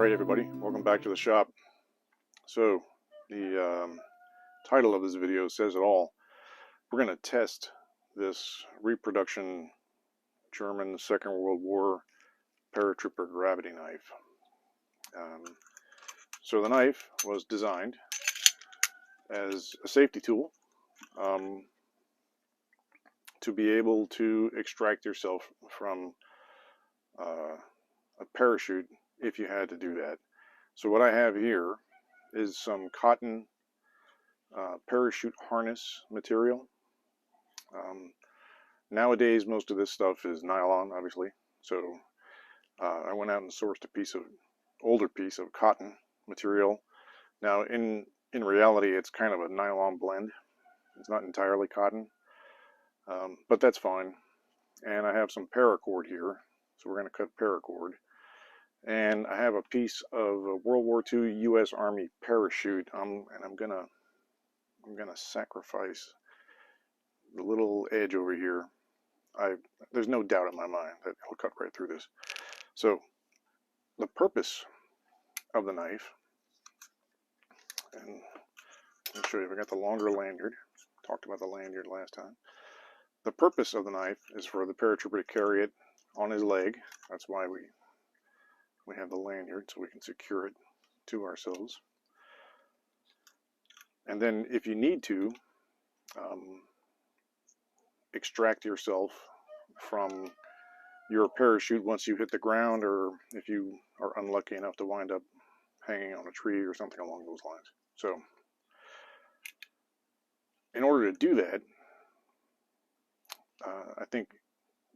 Alright everybody, welcome back to the shop. So the title of this video says it all. We're going to test this reproduction German Second World War Paratrooper gravity knife. So the knife was designed as a safety tool to be able to extract yourself from a parachute if you had to do that. So what I have here is some cotton parachute harness material. Nowadays most of this stuff is nylon, obviously, so I went out and sourced a older piece of cotton material. Now in reality it's kind of a nylon blend. It's not entirely cotton, but that's fine. And I have some paracord here, so we're going to cut paracord. And I have a piece of a World War II U.S. Army parachute. And I'm gonna sacrifice the little edge over here. There's no doubt in my mind that it'll cut right through this. So the purpose of the knife, and I'll show you. I got the longer lanyard. Talked about the lanyard last time. The purpose of the knife is for the paratrooper to carry it on his leg. That's why we have the lanyard, so we can secure it to ourselves. And then if you need to extract yourself from your parachute once you hit the ground, or if you are unlucky enough to wind up hanging on a tree or something along those lines. So in order to do that, I think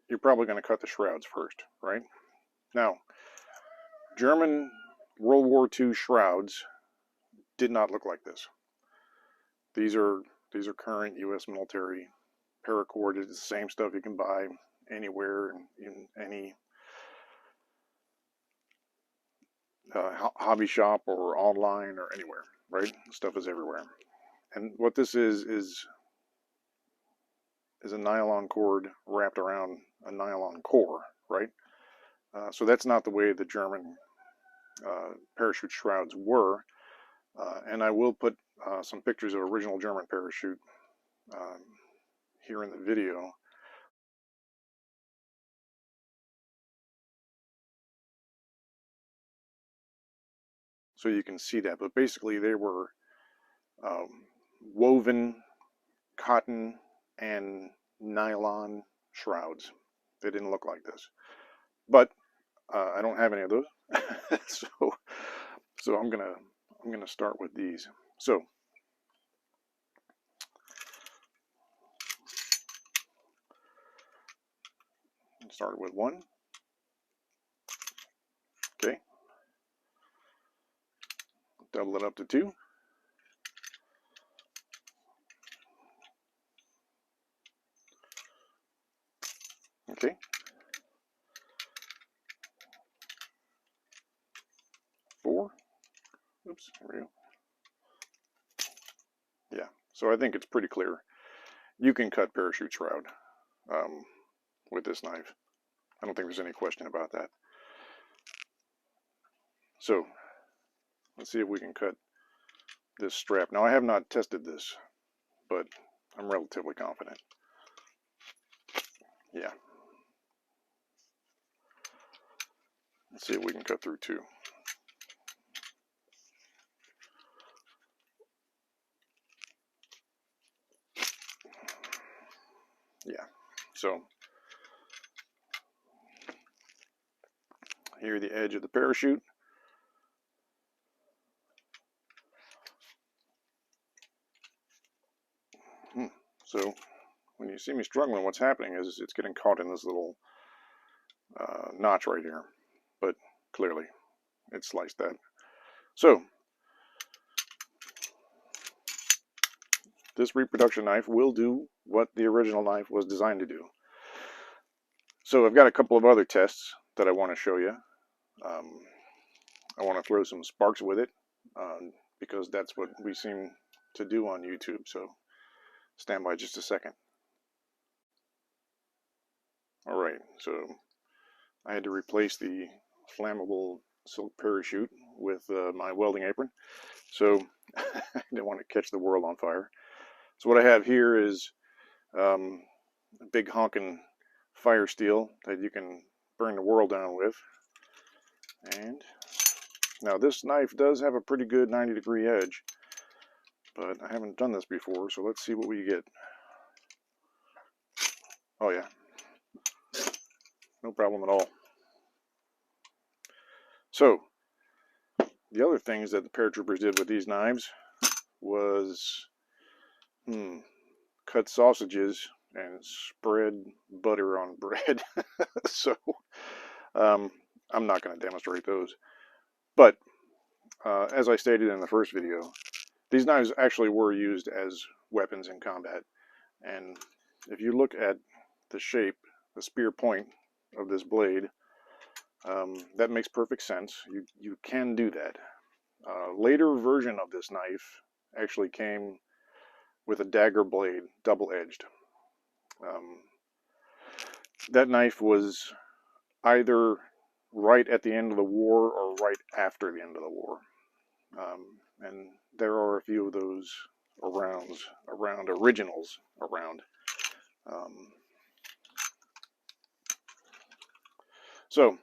you're probably going to cut the shrouds first, right? Now, German World War II shrouds did not look like this. These are current U.S. military paracord. It's the same stuff you can buy anywhere in any hobby shop or online or anywhere, right? Stuff is everywhere. And what this is a nylon cord wrapped around a nylon core, right? So that's not the way the German parachute shrouds were. And I will put some pictures of original German parachute here in the video. So you can see that. But basically they were woven cotton and nylon shrouds. They didn't look like this. But I don't have any of those. so I'm gonna start with these. So start with one. Okay. Double it up to 2. Okay. 4. Oops, there we go. Yeah, so I think it's pretty clear. You can cut parachute shroud with this knife. I don't think there's any question about that. So let's see if we can cut this strap. Now I have not tested this, but I'm relatively confident. Yeah. Let's see if we can cut through 2. Yeah, so here the edge of the parachute. So when you see me struggling, what's happening is it's getting caught in this little notch right here. But clearly it sliced that. So this reproduction knife will do what the original knife was designed to do. So I've got a couple of other tests that I want to show you. I want to throw some sparks with it because that's what we seem to do on YouTube. So stand by just a second. All right, so I had to replace the flammable silk parachute with my welding apron. So I didn't want to catch the world on fire. So what I have here is a big honking fire steel that you can burn the world down with. And now this knife does have a pretty good 90-degree edge, but I haven't done this before, so let's see what we get. Oh yeah, no problem at all. So the other things that the paratroopers did with these knives was cut sausages and spread butter on bread. So I'm not going to demonstrate those, but as I stated in the first video, these knives actually were used as weapons in combat. And if you look at the shape, the spear point of this blade, that makes perfect sense. You can do that. Later version of this knife actually came with a dagger blade, double-edged. That knife was either right at the end of the war or right after the end of the war. And there are a few of those originals around. So,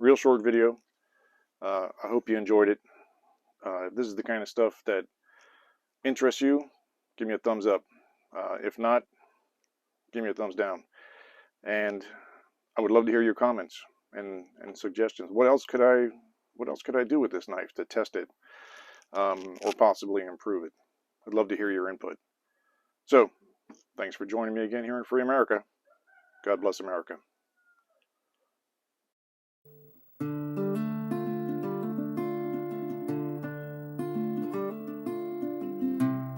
real short video. I hope you enjoyed it. If this is the kind of stuff that interests you, give me a thumbs up. If not, give me a thumbs down. And I would love to hear your comments and suggestions. What else could I do with this knife to test it, or possibly improve it? I'd love to hear your input. So, thanks for joining me again here in Free America. God bless America.